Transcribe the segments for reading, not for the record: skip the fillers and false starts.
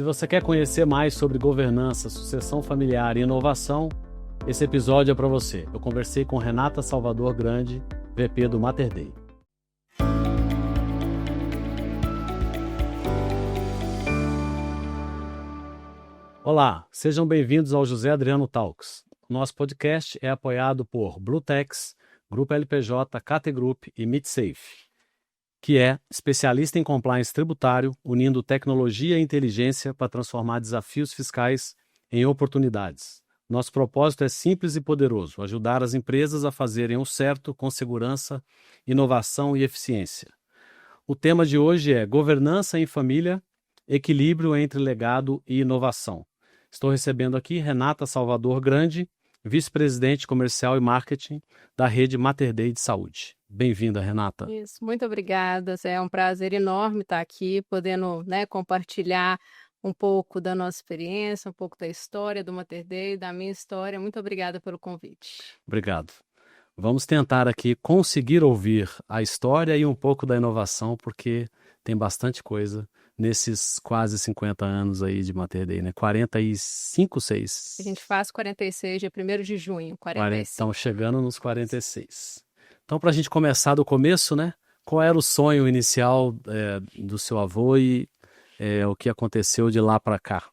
Se você quer conhecer mais sobre governança, sucessão familiar e inovação, esse episódio é para você. Eu conversei com Renata Salvador Grande, VP do Mater Dei. Olá, sejam bem-vindos ao José Adriano Talks. Nosso podcast é apoiado por Bluetex, Grupo LPJ, KT Group e MidSafe, que é especialista em compliance tributário, unindo tecnologia e inteligência para transformar desafios fiscais em oportunidades. Nosso propósito é simples e poderoso: ajudar as empresas a fazerem o certo com segurança, inovação e eficiência. O tema de hoje é governança em família, equilíbrio entre legado e inovação. Estou recebendo aqui Renata Salvador Grande, vice-presidente comercial e marketing da rede Mater Dei de Saúde. Bem-vinda, Renata. Isso, muito obrigada. É um prazer enorme estar aqui, podendo, compartilhar um pouco da nossa experiência, um pouco da história do Mater Dei, da minha história. Muito obrigada pelo convite. Obrigado. Vamos tentar aqui conseguir ouvir a história e um pouco da inovação, porque tem bastante coisa nesses quase 50 anos aí de Mater Dei, né? 45, 6? A gente faz 46, dia 1º de junho, 45. Estamos chegando nos 46. Então, para a gente começar do começo, né? Qual era o sonho inicial do seu avô e o que aconteceu de lá para cá?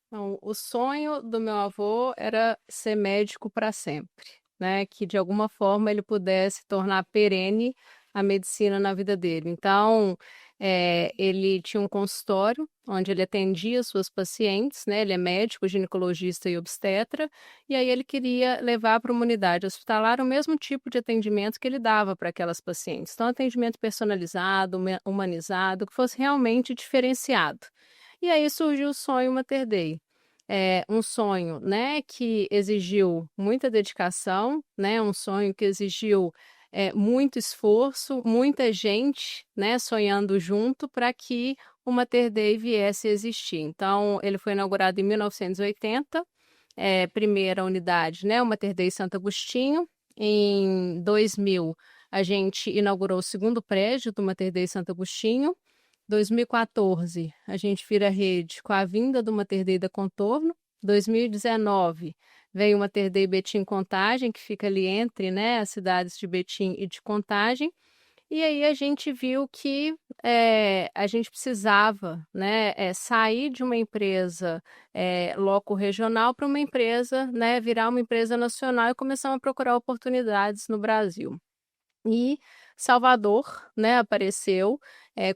Então, o sonho do meu avô era ser médico para sempre, né? Que de alguma forma ele pudesse tornar perene a medicina na vida dele. Então, ele tinha um consultório onde ele atendia suas pacientes, né? Ele é médico, ginecologista e obstetra, e aí ele queria levar para uma unidade hospitalar o mesmo tipo de atendimento que ele dava para aquelas pacientes. Então, atendimento personalizado, humanizado, que fosse realmente diferenciado. E aí surgiu o sonho Mater Dei. Um sonho, né, que exigiu muita dedicação, né, um sonho que exigiu muito esforço, muita gente, né, sonhando junto para que o Mater Dei viesse a existir. Então, ele foi inaugurado em 1980, primeira unidade, né, o Mater Dei Santo Agostinho. Em 2000, a gente inaugurou o segundo prédio do Mater Dei Santo Agostinho. 2014, a gente vira rede com a vinda do Mater Dei da Contorno. 2019, veio o Mater Dei Betim Contagem, que fica ali entre, né, as cidades de Betim e de Contagem. E aí a gente viu que a gente precisava, né, sair de uma empresa loco-regional para uma empresa, né, virar uma empresa nacional, e começamos a procurar oportunidades no Brasil. E Salvador, né, apareceu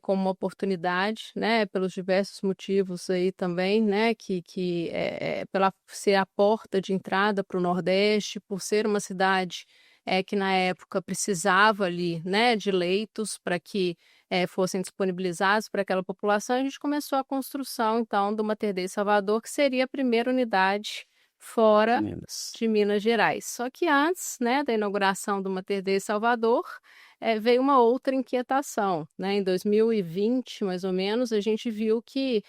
como uma oportunidade, né, pelos diversos motivos aí também, né, pela ser a porta de entrada para o Nordeste, por ser uma cidade que na época precisava ali, né, de leitos para que fossem disponibilizados para aquela população. A gente começou a construção, então, do Mater Dei Salvador, que seria a primeira unidade fora de Minas Gerais. Só que antes, né, da inauguração do Mater Dei Salvador, veio uma outra inquietação, né? Em 2020, mais ou menos, a gente viu que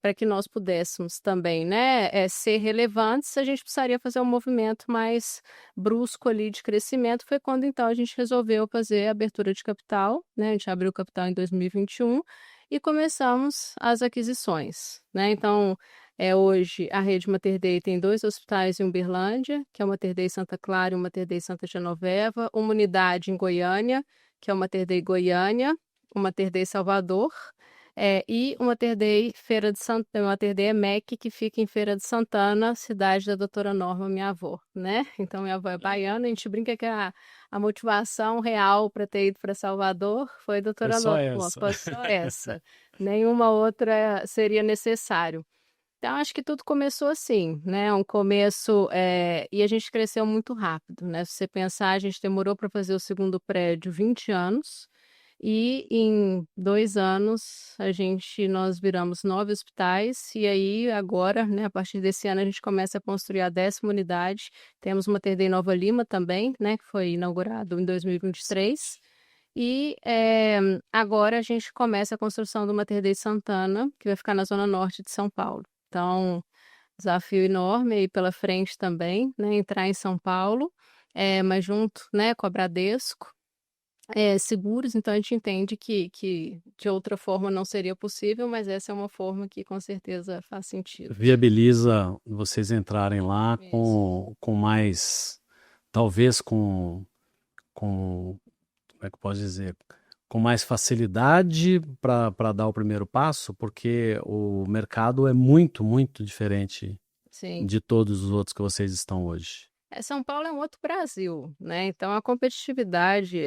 para que nós pudéssemos também, né, ser relevantes, a gente precisaria fazer um movimento mais brusco ali de crescimento. Foi quando então a gente resolveu fazer a abertura de capital, né? A gente abriu o capital em 2021 e começamos as aquisições, né? Então, hoje a rede Mater Dei tem 2 hospitais em Uberlândia, que é o Mater Dei Santa Clara e o Mater Dei Santa Genoveva, uma unidade em Goiânia, que é o Mater Dei Goiânia, o Mater Dei Salvador, e o Mater Dei Feira de Santana, o Mater Dei EMEC, que fica em Feira de Santana, cidade da doutora Norma, minha avó, né? Então, minha avó é baiana, a gente brinca que a motivação real para ter ido para Salvador foi a doutora Norma, foi só essa. Nenhuma outra seria necessário. Então, acho que tudo começou assim, né? Um começo, e a gente cresceu muito rápido, né? Se você pensar, a gente demorou para fazer o segundo prédio 20 anos, e em 2 anos nós viramos 9 hospitais, e aí agora, né, a partir desse ano, a gente começa a construir a 10ª unidade. Temos o Mater Dei Nova Lima também, né, que foi inaugurado em 2023. E agora a gente começa a construção do Mater Dei Santana, que vai ficar na zona norte de São Paulo. Então, desafio enorme aí pela frente também, né, entrar em São Paulo, mas junto, né, com a Bradesco. seguros, então a gente entende que de outra forma não seria possível, mas essa é uma forma que com certeza faz sentido. Viabiliza vocês entrarem lá Isso. com mais, talvez como é que eu posso dizer, com mais facilidade para dar o primeiro passo, porque o mercado é muito, muito diferente Sim. de todos os outros que vocês estão hoje. São Paulo é um outro Brasil, né? Então a competitividade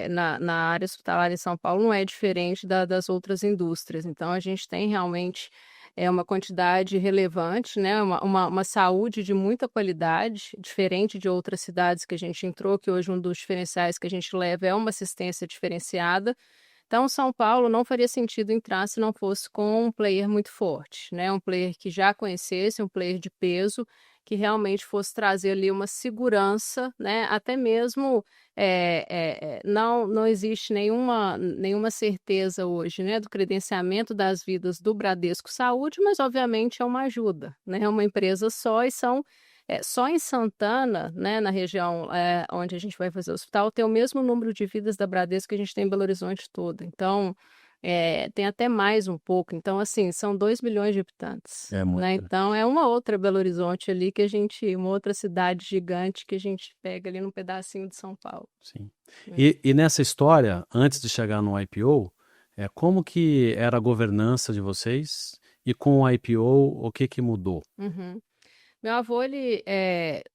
na área hospitalar em São Paulo não é diferente das outras indústrias. Então a gente tem realmente uma quantidade relevante, né? Uma saúde de muita qualidade, diferente de outras cidades que a gente entrou, que hoje um dos diferenciais que a gente leva é uma assistência diferenciada. Então, São Paulo não faria sentido entrar se não fosse com um player muito forte, né? Um player que já conhecesse, um player de peso, que realmente fosse trazer ali uma segurança, né? Até mesmo não existe nenhuma certeza hoje, né? Do credenciamento das vidas do Bradesco Saúde, mas obviamente é uma ajuda, né? É uma empresa só e são só em Santana, né, na região onde a gente vai fazer o hospital, tem o mesmo número de vidas da Bradesco que a gente tem em Belo Horizonte todo. Então, tem até mais um pouco. Então, assim, são 2 milhões de habitantes, É né? muito. Então, é uma outra Belo Horizonte ali uma outra cidade gigante que a gente pega ali num pedacinho de São Paulo. Sim. Né? E nessa história, antes de chegar no IPO, como que era a governança de vocês? E com o IPO, o que que mudou? Uhum. Meu avô, ele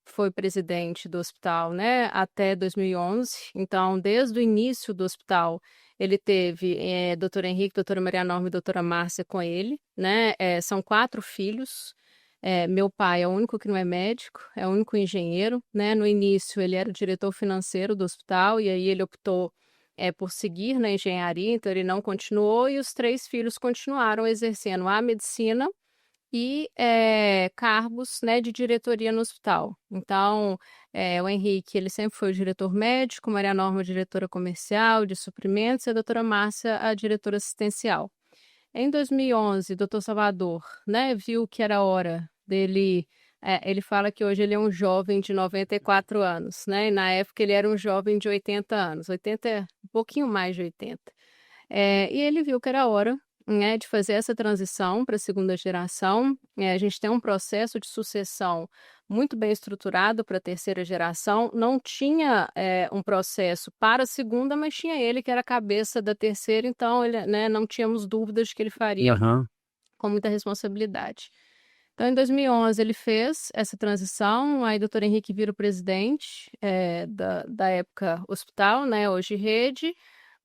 foi presidente do hospital, né, até 2011. Então, desde o início do hospital, ele teve doutor Henrique, doutora Maria Norma e doutora Márcia com ele, né? São 4 filhos. Meu pai é o único que não é médico, é o único engenheiro, né? No início, ele era o diretor financeiro do hospital e aí ele optou por seguir na engenharia, então ele não continuou e os 3 filhos continuaram exercendo a medicina e cargos, né, de diretoria no hospital. Então, o Henrique, ele sempre foi o diretor médico, Maria Norma, a diretora comercial de suprimentos, e a doutora Márcia, a diretora assistencial. Em 2011, o doutor Salvador, né, viu que era hora dele. Ele fala que hoje ele é um jovem de 94 anos, né? E na época ele era um jovem de 80 anos, 80, um pouquinho mais de 80. E ele viu que era hora, né, de fazer essa transição para a segunda geração. A gente tem um processo de sucessão muito bem estruturado para a terceira geração. Não tinha um processo para a segunda, mas tinha ele que era a cabeça da terceira, então ele, né, não tínhamos dúvidas de que ele faria Aham. com muita responsabilidade. Então, em 2011, ele fez essa transição, aí o doutor Henrique vira o presidente da época hospital, né, hoje rede,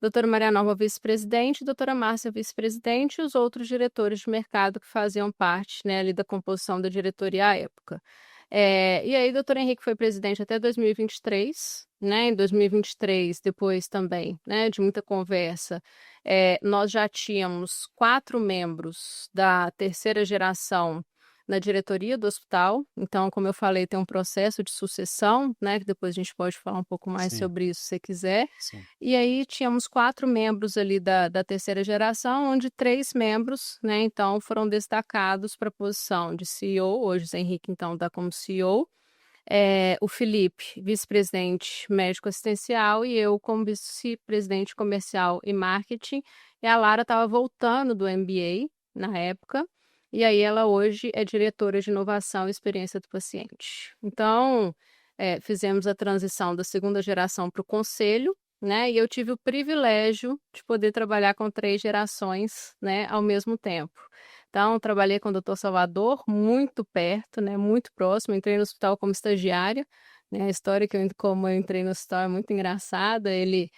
doutora Maria Nova vice-presidente, doutora Márcia vice-presidente e os outros diretores de mercado que faziam parte, né, ali da composição da diretoria à época. E aí, doutor Henrique foi presidente até 2023, né, em 2023, depois também, né, de muita conversa, nós já tínhamos 4 membros da terceira geração na diretoria do hospital. Então, como eu falei, tem um processo de sucessão, né? Que depois a gente pode falar um pouco mais Sim, sobre isso, se você quiser. sim. E aí tínhamos 4 membros ali da terceira geração, onde 3 membros, né? Então, foram destacados para a posição de CEO. Hoje, o Zé Henrique, então, está como CEO. O Felipe, vice-presidente médico assistencial, e eu como vice-presidente comercial e marketing. E a Lara estava voltando do MBA na época, e aí ela hoje é diretora de inovação e experiência do paciente. Então, fizemos a transição da segunda geração para o conselho, né? E eu tive o privilégio de poder trabalhar com 3 gerações, né, ao mesmo tempo. Então, trabalhei com o doutor Salvador muito perto, né, muito próximo. Entrei no hospital como estagiária, né, a história como eu entrei no hospital é muito engraçada. Ele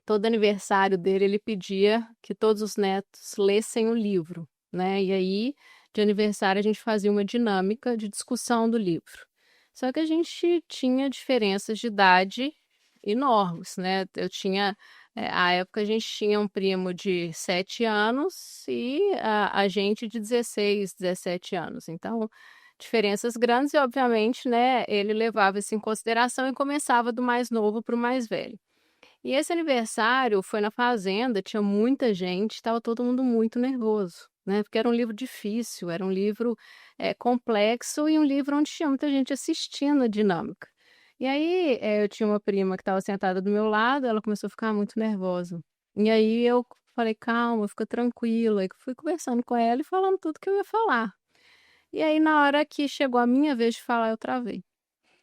todo aniversário dele, ele pedia que todos os netos lessem o livro, né? E aí, de aniversário, a gente fazia uma dinâmica de discussão do livro. Só que a gente tinha diferenças de idade enormes, né? À época, a gente tinha um primo de 7 anos e a gente de 16, 17 anos. Então, diferenças grandes e, obviamente, né, ele levava isso em consideração e começava do mais novo para o mais velho. E esse aniversário foi na fazenda, tinha muita gente, estava todo mundo muito nervoso, né? Porque era um livro difícil, era um livro complexo e um livro onde tinha muita gente assistindo a dinâmica. E aí, eu tinha uma prima que estava sentada do meu lado, ela começou a ficar muito nervosa. E aí eu falei: "Calma, fica tranquila", e fui conversando com ela e falando tudo que eu ia falar. E aí na hora que chegou a minha vez de falar, eu travei.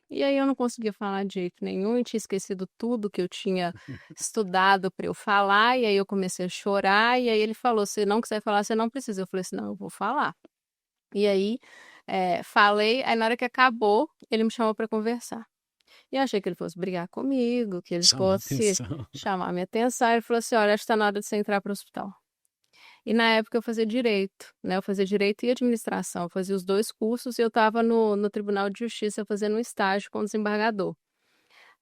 E aí eu não conseguia falar de jeito nenhum e tinha esquecido tudo que eu tinha estudado para eu falar, e aí eu comecei a chorar, e aí ele falou: "Se não quiser falar, você não precisa". Eu falei assim: "Não, eu vou falar". E aí, falei, aí na hora que acabou, ele me chamou para conversar. E eu achei que ele fosse brigar comigo, que ele Chamar fosse atenção. chamar minha atenção. Ele falou assim: "Olha, acho que tá na hora de você entrar para o hospital". E na época eu fazia direito, né, eu fazia direito e administração, eu fazia os 2 cursos e eu estava no Tribunal de Justiça fazendo um estágio com o desembargador.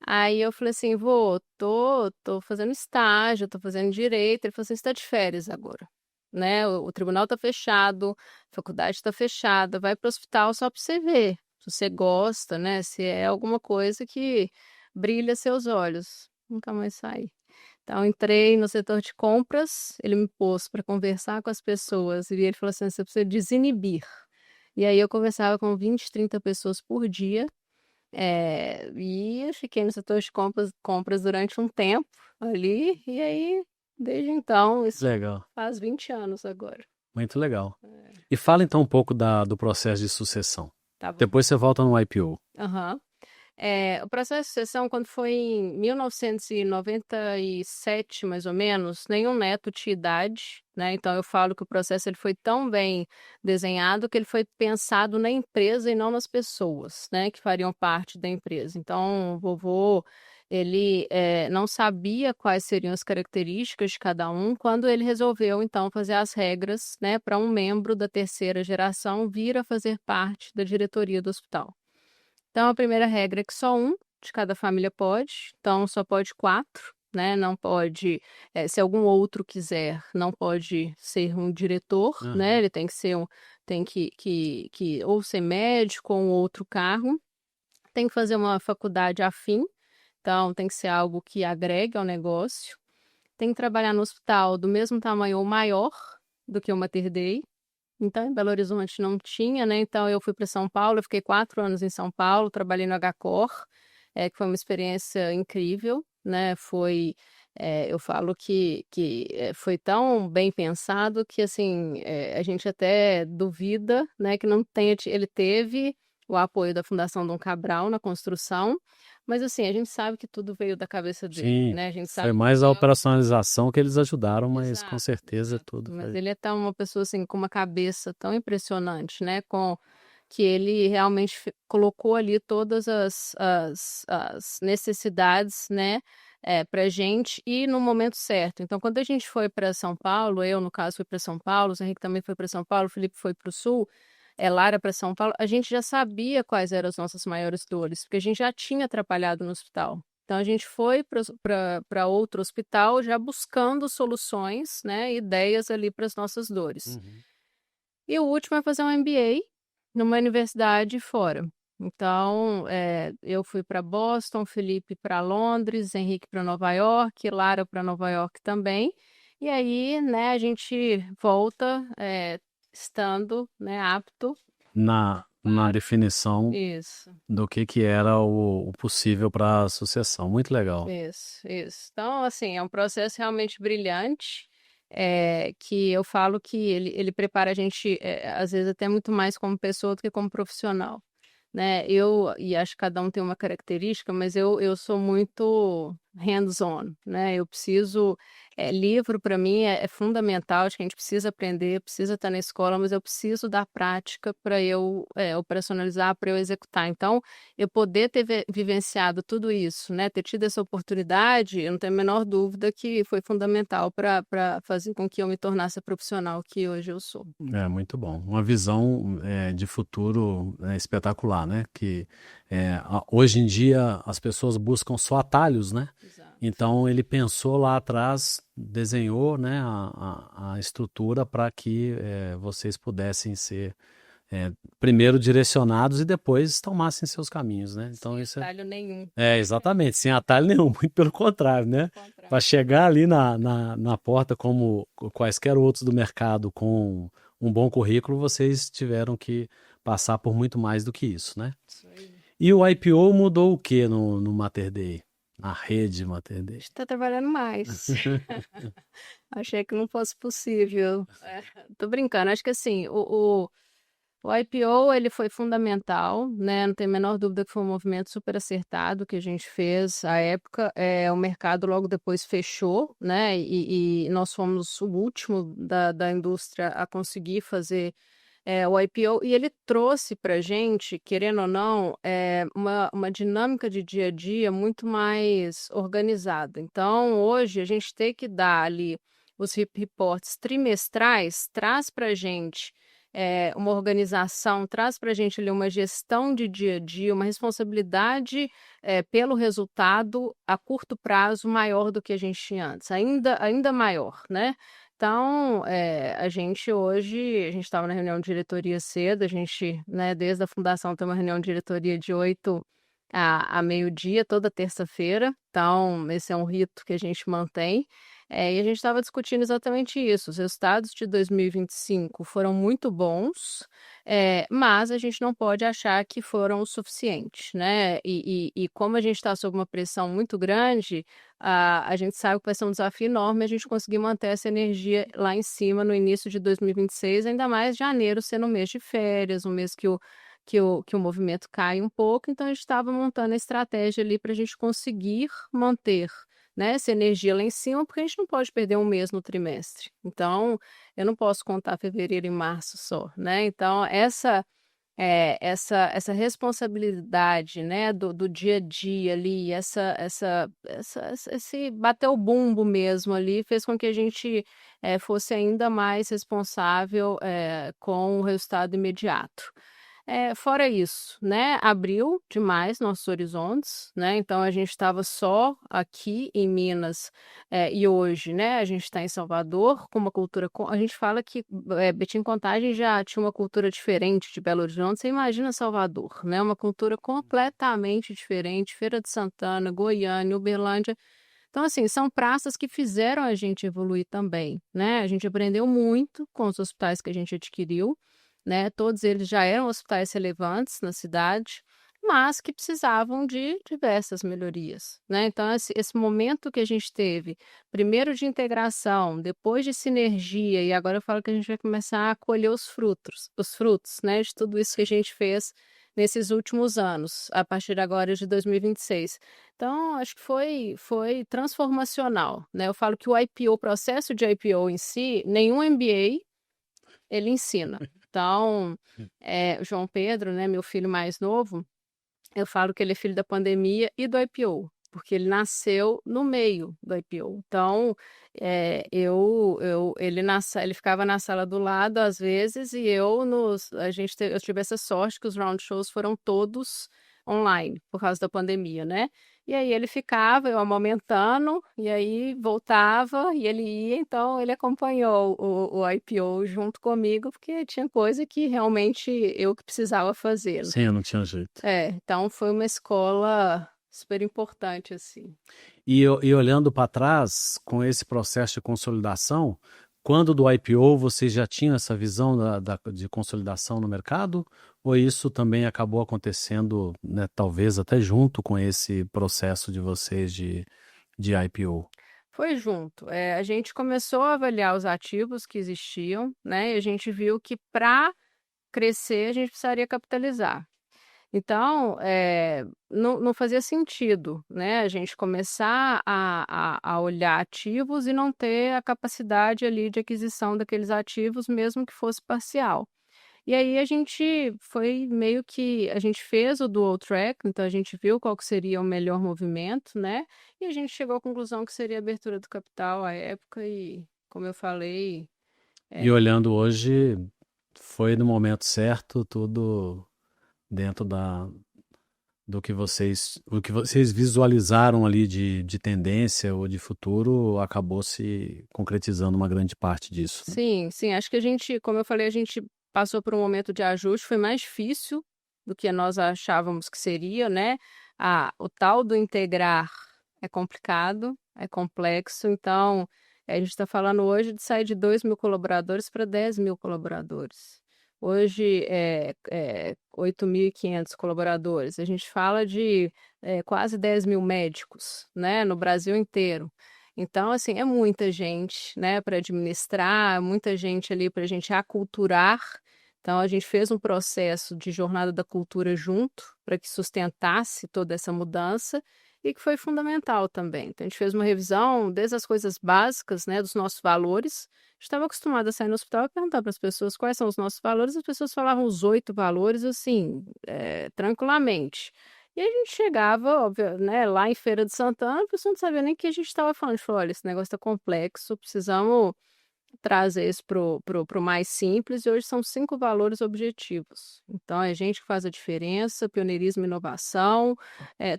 Aí eu falei assim: "Vô, tô fazendo estágio, tô fazendo direito". Ele falou assim: "Você tá de férias agora, né, o tribunal tá fechado, a faculdade tá fechada, vai para o hospital só para você ver, se você gosta, né, se é alguma coisa que brilha seus olhos". Nunca mais saí. Então entrei no setor de compras, ele me pôs para conversar com as pessoas e ele falou assim: "Você precisa desinibir". E aí eu conversava com 20, 30 pessoas por dia, e eu fiquei no setor de compras durante um tempo ali, e aí desde então, isso Legal, faz 20 anos agora. muito legal. É, E fala então um pouco do processo de sucessão. tá bom. Depois você volta no IPO. Aham. O processo de sucessão, quando foi em 1997, mais ou menos, nenhum neto tinha idade, né? Então eu falo que o processo ele foi tão bem desenhado que ele foi pensado na empresa e não nas pessoas, né, que fariam parte da empresa. Então, o vovô, ele não sabia quais seriam as características de cada um quando ele resolveu, então, fazer as regras, né, para um membro da terceira geração vir a fazer parte da diretoria do hospital. Então, a primeira regra é que só um de cada família pode, então só pode 4, né, não pode, se algum outro quiser, não pode ser um diretor, né, Aham. ele tem que ser tem que ou ser médico ou um outro cargo, tem que fazer uma faculdade afim, então tem que ser algo que agregue ao negócio, tem que trabalhar no hospital do mesmo tamanho ou maior do que o Mater Dei, então, em Belo Horizonte não tinha, né, então eu fui para São Paulo, eu fiquei 4 anos em São Paulo, trabalhei no HCor, que foi uma experiência incrível, né, foi, eu falo que foi tão bem pensado que, assim, a gente até duvida, né, que não tenha ele teve o apoio da Fundação Dom Cabral na construção, mas, assim, a gente sabe que tudo veio da cabeça dele, Sim, né, a gente foi sabe que mais a ele é operacionalização que eles ajudaram, mas com exato, certeza exato. tudo Mas foi. ele é tão uma pessoa, assim, com uma cabeça tão impressionante, né, com que ele realmente colocou ali todas as necessidades, né, pra gente e no momento certo. Então, quando a gente foi para São Paulo, eu, no caso, fui para São Paulo, o Henrique também foi para São Paulo, o Felipe foi para o Sul, Lara para São Paulo, a gente já sabia quais eram as nossas maiores dores, porque a gente já tinha trabalhado no hospital. Então a gente foi para outro hospital já buscando soluções, né, ideias ali para as nossas dores. Uhum. E o último é fazer um MBA numa universidade fora. Então, eu fui para Boston, Felipe para Londres, Henrique para Nova York, Lara para Nova York também. E aí, né, a gente volta, estando, né, apto Na para definição isso. do que era o possível para a sucessão. Muito legal. Isso, isso. Então, assim, é um processo realmente brilhante, que eu falo que ele prepara a gente, às vezes, até muito mais como pessoa do que como profissional, né? E acho que cada um tem uma característica, mas eu sou muito hands-on, né? Eu preciso, livro para mim é fundamental, acho que a gente precisa aprender, precisa estar na escola, mas eu preciso da prática para eu, operacionalizar, para eu executar. Então, eu poder ter vivenciado tudo isso, né, ter tido essa oportunidade, eu não tenho a menor dúvida que foi fundamental para fazer com que eu me tornasse a profissional que hoje eu sou. É muito bom. Uma visão de futuro espetacular, né? Que hoje em dia as pessoas buscam só atalhos, né? Exato. Então ele pensou lá atrás, desenhou, né, a estrutura para que vocês pudessem ser primeiro direcionados e depois tomassem seus caminhos, né? Então Sem isso atalho nenhum. exatamente, sem atalho nenhum, muito pelo contrário, né? Pelo Para contrário. chegar ali na porta, como quaisquer outros do mercado, com um bom currículo, vocês tiveram que passar por muito mais do que isso, né? Isso aí. E o IPO mudou o que no Mater Dei? Na rede Mater Dei? Está trabalhando mais. Achei que não fosse possível. Tô brincando. Acho que assim, o IPO ele foi fundamental, né? Não tem a menor dúvida que foi um movimento super acertado que a gente fez à época. O mercado logo depois fechou, né? E nós fomos o último da indústria a conseguir fazer o IPO, e ele trouxe para a gente, querendo ou não, uma dinâmica de dia a dia muito mais organizada. Então, hoje, a gente tem que dar ali os reportes trimestrais, traz para a gente uma organização, traz para a gente ali uma gestão de dia a dia, uma responsabilidade pelo resultado a curto prazo maior do que a gente tinha antes, ainda maior, né? Então, a gente hoje, a gente estava na reunião de diretoria cedo, a gente, né, desde a fundação tem uma reunião de diretoria de 8 a meio-dia, toda terça-feira. Então, esse é um rito que a gente mantém. E a gente estava discutindo exatamente isso. Os resultados de 2025 foram muito bons, mas a gente não pode achar que foram o suficiente, né? E como a gente está sob uma pressão muito grande, a gente sabe que vai ser um desafio enorme a gente conseguir manter essa energia lá em cima no início de 2026, ainda mais janeiro sendo um mês de férias, um mês que o movimento cai um pouco. Então, a gente estava montando a estratégia ali para a gente conseguir manter, né, essa energia lá em cima, porque a gente não pode perder um mês no trimestre. Então, eu não posso contar fevereiro e março só, né? Então, essa responsabilidade, né, do dia a dia ali, esse bater o bumbo mesmo ali, fez com que a gente fosse ainda mais responsável com o resultado imediato. Fora isso, né, abriu demais nossos horizontes, né, então a gente estava só aqui em Minas, e hoje, né, a gente está em Salvador com uma cultura, a gente fala que Betim Contagem já tinha uma cultura diferente de Belo Horizonte, você imagina Salvador, né, uma cultura completamente diferente, Feira de Santana, Goiânia, Uberlândia. Então, assim, são praças que fizeram a gente evoluir também, né, a gente aprendeu muito com os hospitais que a gente adquiriu, né? Todos eles já eram hospitais relevantes na cidade, mas que precisavam de diversas melhorias, né? Então, esse momento que a gente teve, primeiro de integração, depois de sinergia, e agora eu falo que a gente vai começar a colher os frutos, né? De tudo isso que a gente fez nesses últimos anos, a partir agora de 2026. Então, acho que foi transformacional, né? Eu falo que o processo de IPO em si, nenhum MBA ele ensina. Então, o João Pedro, né, meu filho mais novo, eu falo que ele é filho da pandemia e do IPO, porque ele nasceu no meio do IPO. Então, ele ficava na sala do lado às vezes e eu tive essa sorte que os round shows foram todos online por causa da pandemia, né? E aí ele ficava, eu amamentando, e aí voltava e ele ia, então ele acompanhou o IPO junto comigo, porque tinha coisa que realmente eu que precisava fazer. Sim, não tinha jeito. Então foi uma escola super importante, assim. E olhando para trás, com esse processo de consolidação, quando do IPO vocês já tinham essa visão de consolidação no mercado? Ou isso também acabou acontecendo, né, talvez até junto com esse processo de vocês de IPO? Foi junto. A gente começou a avaliar os ativos que existiam, né? E a gente viu que para crescer a gente precisaria capitalizar. Então, não fazia sentido, né, a gente começar a olhar ativos e não ter a capacidade ali de aquisição daqueles ativos, mesmo que fosse parcial. E aí a gente foi meio que a gente fez o dual track, então a gente viu qual que seria o melhor movimento, né, e a gente chegou à conclusão que seria a abertura do capital à época e, como eu falei. E olhando hoje, foi no momento certo, tudo dentro o que vocês visualizaram ali de tendência ou de futuro, acabou se concretizando uma grande parte disso, né? Sim, sim, acho que a gente, como eu falei, a gente passou por um momento de ajuste, foi mais difícil do que nós achávamos que seria, né? O tal do integrar é complicado, é complexo, então a gente está falando hoje de sair de 2.000 colaboradores para 10.000 colaboradores. Hoje 8.500 colaboradores. A gente fala de quase 10 mil médicos, né, no Brasil inteiro. Então, assim, é muita gente, né, para administrar, muita gente ali para a gente aculturar. Então, a gente fez um processo de jornada da cultura junto para que sustentasse toda essa mudança e que foi fundamental também. Então, a gente fez uma revisão desde as coisas básicas, né, dos nossos valores. Estava acostumada a sair no hospital e perguntar para as pessoas quais são os nossos valores, as pessoas falavam os 8 valores, assim, tranquilamente. E a gente chegava, óbvio, né, lá em Feira de Santana, a pessoa não sabia nem o que a gente estava falando. A gente falou: olha, esse negócio está complexo, precisamos trazer isso pro mais simples, e hoje são 5 valores objetivos. Então, é gente que faz a diferença, pioneirismo e inovação,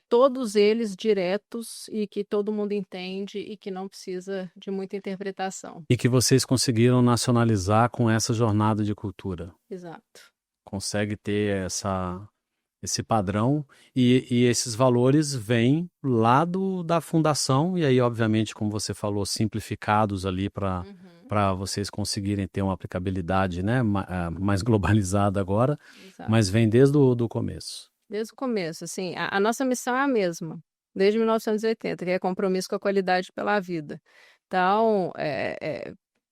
todos eles diretos e que todo mundo entende e que não precisa de muita interpretação. E que vocês conseguiram nacionalizar com essa jornada de cultura. Exato. Consegue ter esse padrão e esses valores vêm lá da fundação e aí, obviamente, como você falou, simplificados ali para vocês conseguirem ter uma aplicabilidade, né, mais globalizada agora, Exato. mas vem desde do começo. Desde o começo, assim, a nossa missão é a mesma, desde 1980, que é compromisso com a qualidade pela vida. Então,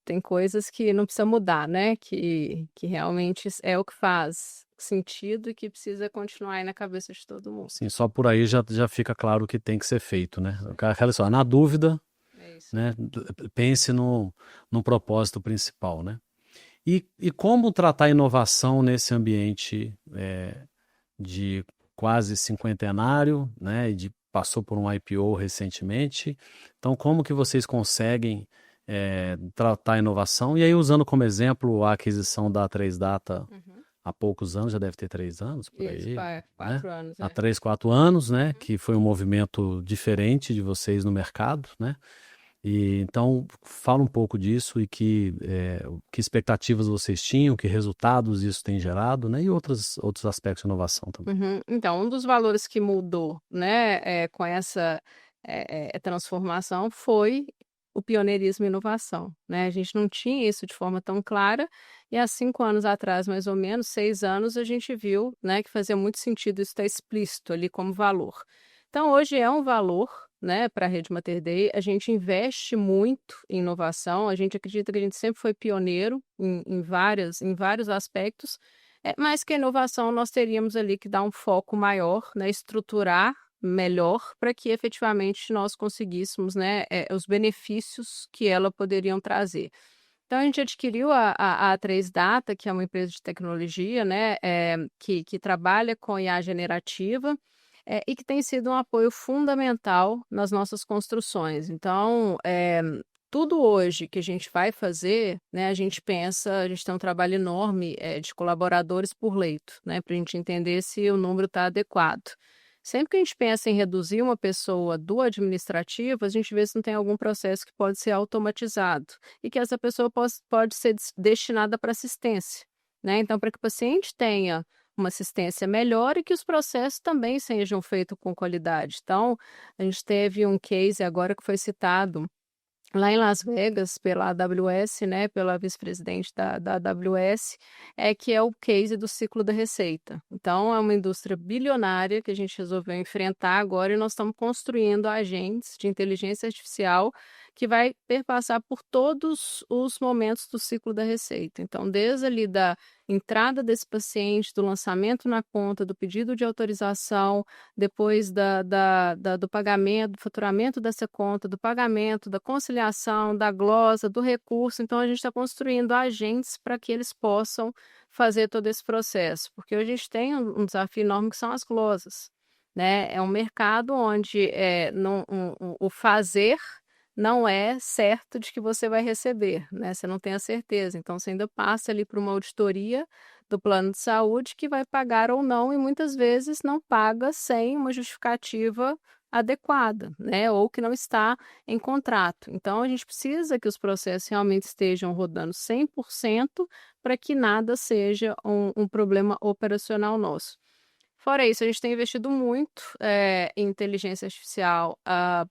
tem coisas que não precisa mudar, né? Que realmente é o que faz sentido e que precisa continuar aí na cabeça de todo mundo. Assim, só por aí já fica claro o que tem que ser feito, né? Aquela só, na dúvida, É isso. né, pense no propósito principal, né? E como tratar a inovação nesse ambiente de quase cinquentenário, né? E passou por um IPO recentemente. Então, como que vocês conseguem tratar a inovação? E aí, usando como exemplo a aquisição da 3Data há poucos anos, já deve ter 3 anos, por Isso, aí, 4 né? anos. Há 3, 4 anos, né? Que foi um movimento diferente de vocês no mercado, né? E então fala um pouco disso e que expectativas vocês tinham, que resultados isso tem gerado, né? E outros aspectos de inovação também. Então, um dos valores que mudou, né, com essa transformação foi o pioneirismo e inovação, né? A gente não tinha isso de forma tão clara e há 5 anos atrás, mais ou menos, 6 anos, a gente viu, né, que fazia muito sentido isso estar explícito ali como valor. Então, hoje é um valor, né, para a Rede Mater Dei. A gente investe muito em inovação, a gente acredita que a gente sempre foi pioneiro em vários aspectos, mas que a inovação nós teríamos ali que dar um foco maior, né, estruturar melhor para que efetivamente nós conseguíssemos, né, os benefícios que ela poderiam trazer. Então a gente adquiriu a 3Data, que é uma empresa de tecnologia, né, que trabalha com IA generativa, e que tem sido um apoio fundamental nas nossas construções. Então, tudo hoje que a gente vai fazer, né, a gente tem um trabalho enorme de colaboradores por leito, né, para a gente entender se o número está adequado. Sempre que a gente pensa em reduzir uma pessoa do administrativo, a gente vê se não tem algum processo que pode ser automatizado e que essa pessoa pode ser destinada para assistência, né? Então, para que o paciente tenha uma assistência melhor e que os processos também sejam feitos com qualidade. Então, a gente teve um case agora que foi citado lá em Las Vegas, pela AWS, né, pela vice-presidente da AWS, que é o case do ciclo da receita. Então, é uma indústria bilionária que a gente resolveu enfrentar agora e nós estamos construindo agentes de inteligência artificial que vai perpassar por todos os momentos do ciclo da receita. Então, desde ali da entrada desse paciente, do lançamento na conta, do pedido de autorização, depois do pagamento, do faturamento dessa conta, do pagamento, da conciliação, da glosa, do recurso. Então, a gente está construindo agentes para que eles possam fazer todo esse processo, porque hoje a gente tem um desafio enorme que são as glosas, né? É um mercado onde o fazer não é certo de que você vai receber, né? Você não tem a certeza. Então, você ainda passa ali por uma auditoria do plano de saúde que vai pagar ou não, e muitas vezes não paga sem uma justificativa adequada, né? Ou que não está em contrato. Então, a gente precisa que os processos realmente estejam rodando 100% para que nada seja um problema operacional nosso. Fora isso, a gente tem investido muito em inteligência artificial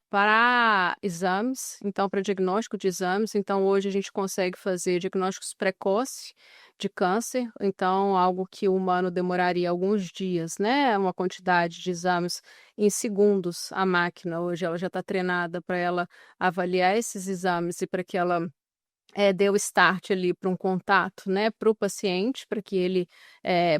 para exames, então para diagnóstico de exames. Então, hoje a gente consegue fazer diagnósticos precoces de câncer, então algo que o humano demoraria alguns dias, né? Uma quantidade de exames em segundos. A máquina hoje ela já está treinada para ela avaliar esses exames e para que ela dê o start ali para um contato, né, para o paciente, para que ele,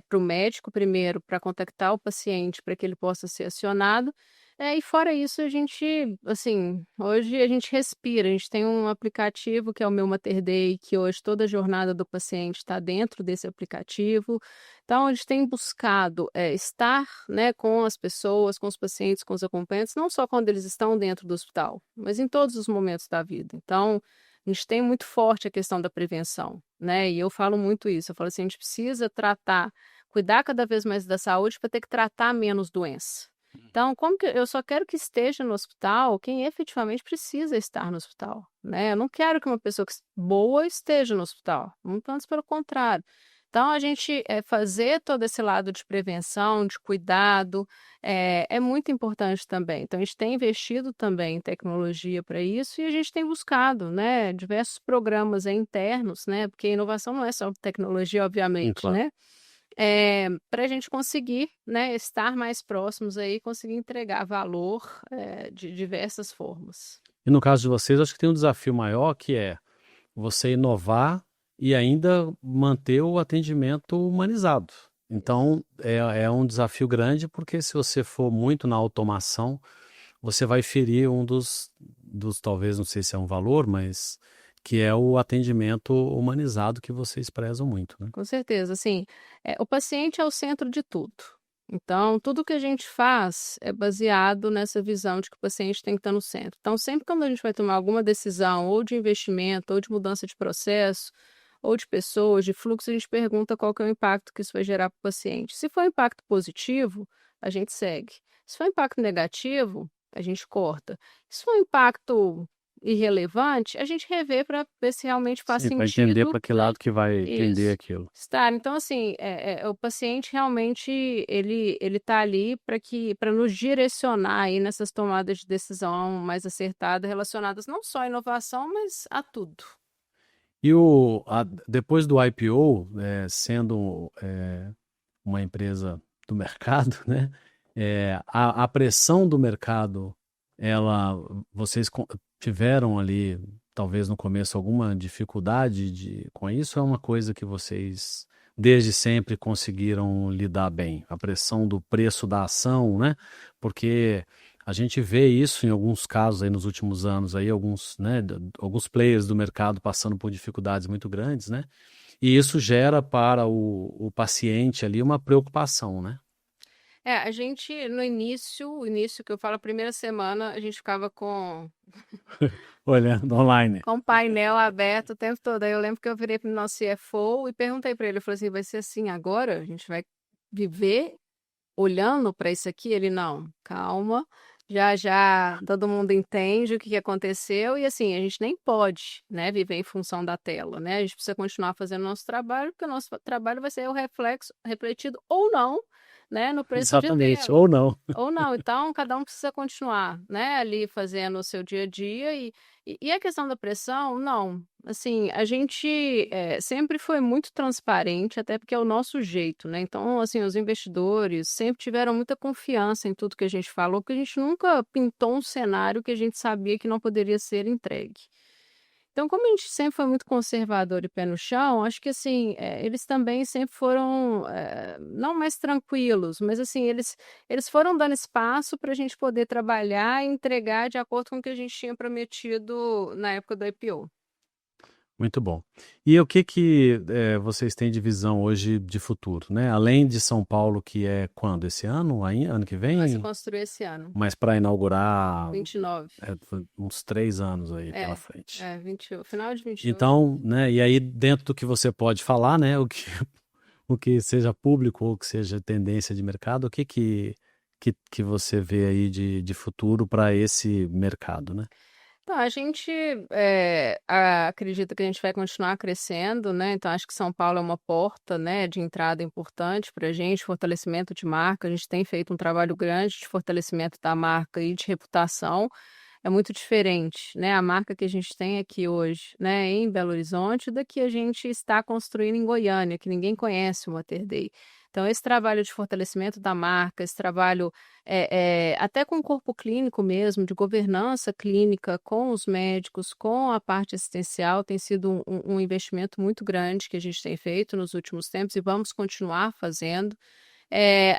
para o médico primeiro, para contactar o paciente, para que ele possa ser acionado. E fora isso, a gente, assim, hoje a gente respira, a gente tem um aplicativo que é o Meu Mater Day, que hoje toda a jornada do paciente está dentro desse aplicativo. Então, a gente tem buscado estar, né, com as pessoas, com os pacientes, com os acompanhantes, não só quando eles estão dentro do hospital, mas em todos os momentos da vida. Então, a gente tem muito forte a questão da prevenção, né? E eu falo muito isso. Eu falo assim, a gente precisa tratar, cuidar cada vez mais da saúde para ter que tratar menos doença. Então, como que eu só quero que esteja no hospital quem efetivamente precisa estar no hospital, né? Eu não quero que uma pessoa boa esteja no hospital, muito antes pelo contrário. Então, a gente fazer todo esse lado de prevenção, de cuidado, é muito importante também. Então, a gente tem investido também em tecnologia para isso e a gente tem buscado, né, diversos programas internos, né, porque inovação não é só tecnologia, obviamente, Claro. né, para a gente conseguir, né, estar mais próximos aí, conseguir entregar valor de diversas formas. E no caso de vocês, acho que tem um desafio maior que é você inovar e ainda manter o atendimento humanizado. Então, é um desafio grande, porque se você for muito na automação, você vai ferir um dos, talvez, não sei se é um valor, mas que é o atendimento humanizado que vocês prezam muito, né? Com certeza, assim, o paciente é o centro de tudo. Então, tudo que a gente faz é baseado nessa visão de que o paciente tem que estar no centro. Então, sempre quando a gente vai tomar alguma decisão, ou de investimento, ou de mudança de processo, ou de pessoas, de fluxo, a gente pergunta qual que é o impacto que isso vai gerar para o paciente. Se for impacto positivo, a gente segue. Se for impacto negativo, a gente corta. Se for impacto irrelevante, a gente revê para ver se realmente faz Sim, para entender sentido, para que né? lado que vai tender Isso. aquilo. Estar. Então, assim, o paciente realmente ele está ali para nos direcionar aí nessas tomadas de decisão mais acertadas relacionadas não só à inovação, mas a tudo. E depois do IPO, sendo uma empresa do mercado, né? A pressão do mercado, vocês tiveram ali, talvez no começo, alguma dificuldade com isso? Ou é uma coisa que vocês, desde sempre, conseguiram lidar bem? A pressão do preço da ação, né? Porque a gente vê isso em alguns casos aí nos últimos anos, aí, alguns players do mercado passando por dificuldades muito grandes, né? E isso gera para o paciente ali uma preocupação, né? A gente, no início, o início que eu falo, a primeira semana, a gente ficava Olhando online. com o painel aberto o tempo todo. Aí eu lembro que eu virei para o nosso CFO e perguntei para ele, eu falei assim, vai ser assim agora? A gente vai viver olhando para isso aqui? Ele, não, calma, já já todo mundo entende o que aconteceu e assim, a gente nem pode, né, viver em função da tela, né? A gente precisa continuar fazendo o nosso trabalho, porque o nosso trabalho vai ser o reflexo, refletido ou não, né, no preço de Exatamente, tela. ou não. Ou não, então cada um precisa continuar, né, ali fazendo o seu dia a dia e a questão da pressão, não. Assim, a gente sempre foi muito transparente, até porque é o nosso jeito, né? Então, assim, os investidores sempre tiveram muita confiança em tudo que a gente falou, porque a gente nunca pintou um cenário que a gente sabia que não poderia ser entregue. Então, como a gente sempre foi muito conservador e pé no chão, acho que assim, eles também sempre foram, não mais tranquilos, mas assim, eles foram dando espaço para a gente poder trabalhar e entregar de acordo com o que a gente tinha prometido na época do IPO. Muito bom. E o que vocês têm de visão hoje de futuro, né? Além de São Paulo, que é quando? Esse ano? Ano que Vai se vem? construir esse ano, Mas para inaugurar 29. uns 3 anos aí pela É, frente. final de 28. Então, né? E aí, dentro do que você pode falar, né? O que seja público ou que seja tendência de mercado, o que você vê aí de futuro para esse mercado, né? Então, a gente acredita que a gente vai continuar crescendo, né? Então, acho que São Paulo é uma porta, né, de entrada importante para a gente, fortalecimento de marca. A gente tem feito um trabalho grande de fortalecimento da marca e de reputação. é muito diferente, né? A marca que a gente tem aqui hoje, né, em Belo Horizonte, da que a gente está construindo em Goiânia, que ninguém conhece o Mater Dei. Então, esse trabalho de fortalecimento da marca, esse trabalho até com o corpo clínico mesmo, de governança clínica, com os médicos, com a parte assistencial, tem sido um investimento muito grande que a gente tem feito nos últimos tempos e vamos continuar fazendo.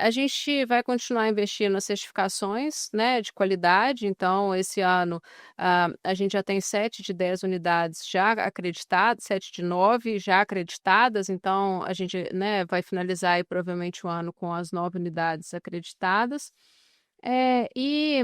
A gente vai continuar investindo nas certificações, né, de qualidade. Então, esse ano, a gente já tem 7 de 10 unidades já acreditadas, 7 de 9 já acreditadas. Então, a gente, né, vai finalizar aí provavelmente o ano com as 9 unidades acreditadas. E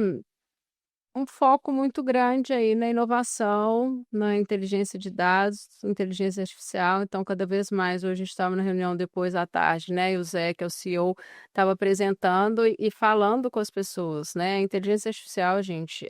um foco muito grande aí na inovação, na inteligência de dados, inteligência artificial. Então, cada vez mais, hoje a gente estava na reunião depois à tarde, né? E o Zé, que é o CEO, estava apresentando e falando com as pessoas, né? A inteligência artificial, gente,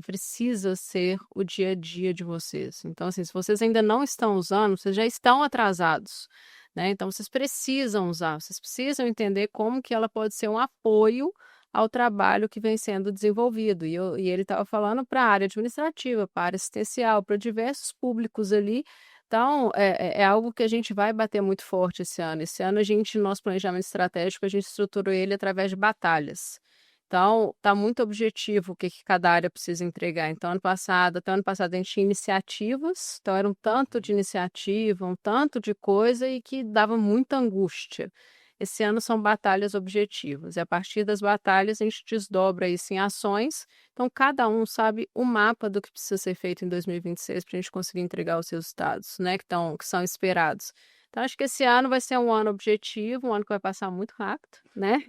precisa ser o dia a dia de vocês. Então, assim, se vocês ainda não estão usando, vocês já estão atrasados, né? Então, vocês precisam usar, vocês precisam entender como que ela pode ser um apoio ao trabalho que vem sendo desenvolvido. E ele estava falando para a área administrativa, para a área assistencial, para diversos públicos ali. Então, é algo que a gente vai bater muito forte esse ano. Esse ano, nosso planejamento estratégico, a gente estruturou ele através de batalhas. Então, está muito objetivo o que cada área precisa entregar. Então, até o ano passado, a gente tinha iniciativas, então era um tanto de iniciativa, um tanto de coisa e que dava muita angústia. Esse ano são batalhas objetivas, e a partir das batalhas a gente desdobra isso em ações. Então, cada um sabe o mapa do que precisa ser feito em 2026 para a gente conseguir entregar os resultados, né, que são esperados. Então, acho que esse ano vai ser um ano objetivo, um ano que vai passar muito rápido, né?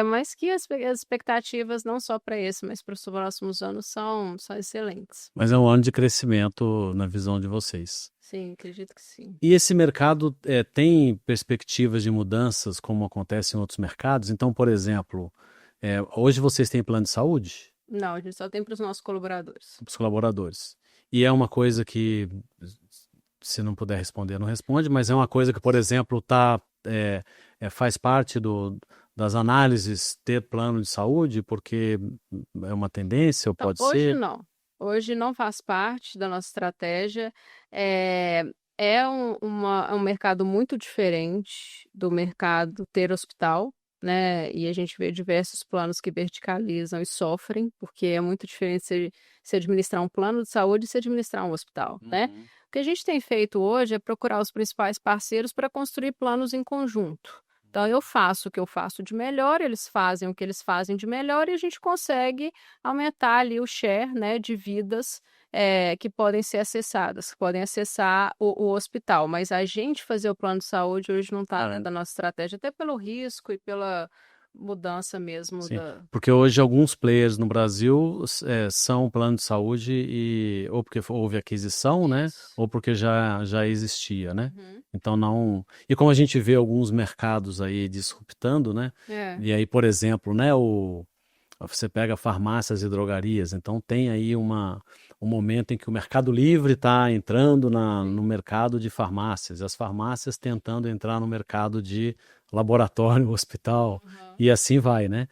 Mas que as expectativas, não só para esse, mas para os próximos anos, são excelentes. Mas é um ano de crescimento na visão de vocês. Sim, acredito que sim. E esse mercado tem perspectivas de mudanças como acontece em outros mercados? Então, por exemplo, hoje vocês têm plano de saúde Não, a gente só tem para os nossos colaboradores. para os colaboradores. E é uma coisa que, se não puder responder, não responde, mas é uma coisa que, por exemplo, faz parte das análises ter plano de saúde, porque é uma tendência, ou Então, pode hoje ser. não. Hoje não faz parte da nossa estratégia. É um mercado muito diferente do mercado ter hospital, né? E a gente vê diversos planos que verticalizam e sofrem, porque é muito diferente se administrar um plano de saúde e se administrar um hospital, né? Uhum. O que a gente tem feito hoje é procurar os principais parceiros para construir planos em conjunto. Então, eu faço o que eu faço de melhor, eles fazem o que eles fazem de melhor e a gente consegue aumentar ali o share, né, de vidas que podem ser acessadas, que podem acessar o hospital. Mas a gente fazer o plano de saúde hoje não está dentro da nossa estratégia, até pelo risco e pela mudança mesmo Sim, porque hoje alguns players no Brasil são plano de saúde ou porque houve aquisição, né? Isso. Ou porque já existia, né? Uhum. Então não. E como a gente vê alguns mercados aí disruptando, né? E aí, por exemplo, né? Você pega farmácias e drogarias, então tem aí um momento em que o Mercado Livre está entrando no mercado de farmácias, as farmácias tentando entrar no mercado de laboratório, hospital, e assim vai, né?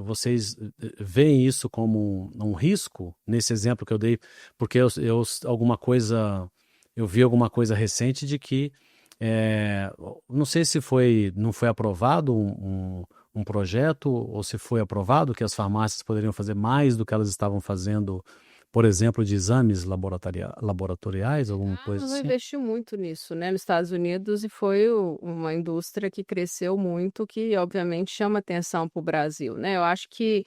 Vocês veem isso como um risco nesse exemplo que eu dei, porque eu vi alguma coisa recente de que não sei se não foi aprovado um projeto, ou se foi aprovado que as farmácias poderiam fazer mais do que elas estavam fazendo, por exemplo, de exames laboratoriais, alguma coisa Nós assim. investiu muito nisso, né, nos Estados Unidos, e foi uma indústria que cresceu muito, que obviamente chama atenção para o Brasil, né? Eu acho que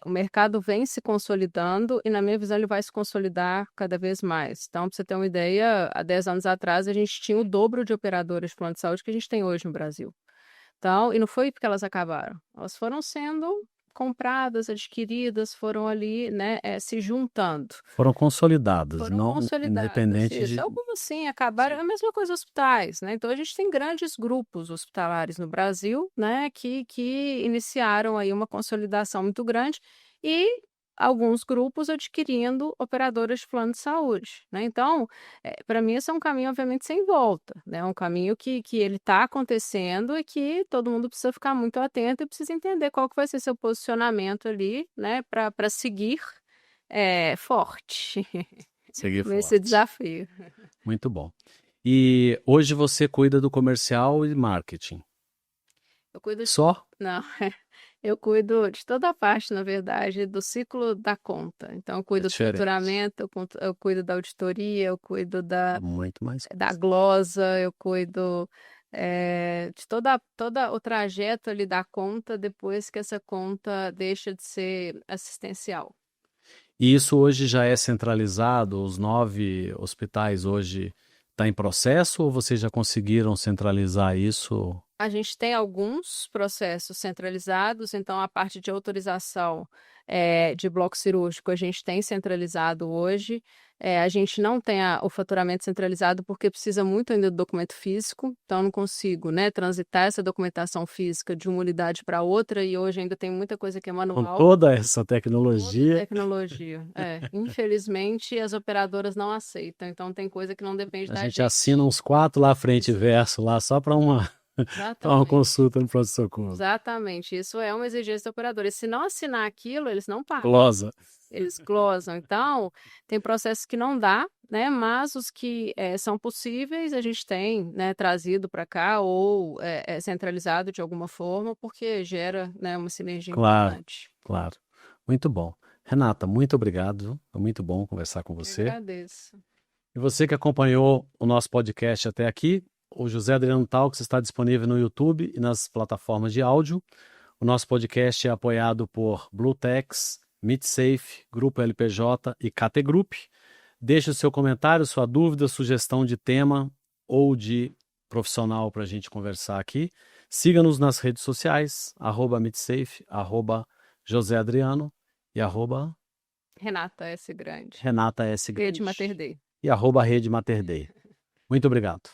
o mercado vem se consolidando e, na minha visão, ele vai se consolidar cada vez mais. Então, para você ter uma ideia, há 10 anos atrás a gente tinha o dobro de operadoras de plano de saúde que a gente tem hoje no Brasil. Então, e não foi porque elas acabaram, elas foram sendo compradas, adquiridas, foram ali, né, se juntando. Foram consolidadas, Foram não consolidadas, independente isso. de. Algumas sim acabaram, é a mesma coisa hospitais, né? Então a gente tem grandes grupos hospitalares no Brasil, né, que iniciaram aí uma consolidação muito grande e alguns grupos adquirindo operadoras de plano de saúde, né? Então, para mim esse é um caminho obviamente sem volta, né? É um caminho que ele está acontecendo e que todo mundo precisa ficar muito atento e precisa entender qual que vai ser seu posicionamento ali, né? Para seguir forte Seguir nesse forte. desafio. Muito bom. E hoje você cuida do comercial e marketing? Eu cuido Só? Não, eu cuido de toda a parte, na verdade, do ciclo da conta. Então, eu É cuido do diferente. faturamento, eu cuido da auditoria, eu cuido Muito mais. da glosa, eu cuido de toda o trajeto ali da conta depois que essa conta deixa de ser assistencial. E isso hoje já é centralizado? Os 9 hospitais hoje está em processo ou vocês já conseguiram centralizar isso? A gente tem alguns processos centralizados, então a parte de autorização de bloco cirúrgico a gente tem centralizado hoje. A gente não tem o faturamento centralizado porque precisa muito ainda do documento físico, então eu não consigo, né, transitar essa documentação física de uma unidade para outra e hoje ainda tem muita coisa que é Com manual. toda essa tecnologia. Tecnologia. Infelizmente as operadoras não aceitam, então tem coisa que não depende A da gente gente. assina uns 4 lá frente e Isso. verso lá só para uma Exatamente. consulta no pronto-socorro. Exatamente, isso é uma exigência do operador. E se não assinar aquilo, eles não pagam. Glosa. Eles glosam. Então, tem processos que não dá, né? Mas os que são possíveis, a gente tem, né, trazido para cá ou centralizado de alguma forma, porque gera, né, uma sinergia importante. Claro. Muito bom. Renata, muito obrigado. Foi muito bom conversar com Eu você. agradeço. E você que acompanhou o nosso podcast até aqui, o José Adriano Talks está disponível no YouTube e nas plataformas de áudio. O nosso podcast é apoiado por Bluetex, MidSafe, Grupo LPJ e KT Group. Deixe o seu comentário, sua dúvida, sugestão de tema ou de profissional para a gente conversar aqui. Siga-nos nas redes sociais, @MidSafe, @José Adriano e Renata S. Grande. Renata S. Rede Grande Mater Dei. e @Rede Mater Dei. Muito obrigado.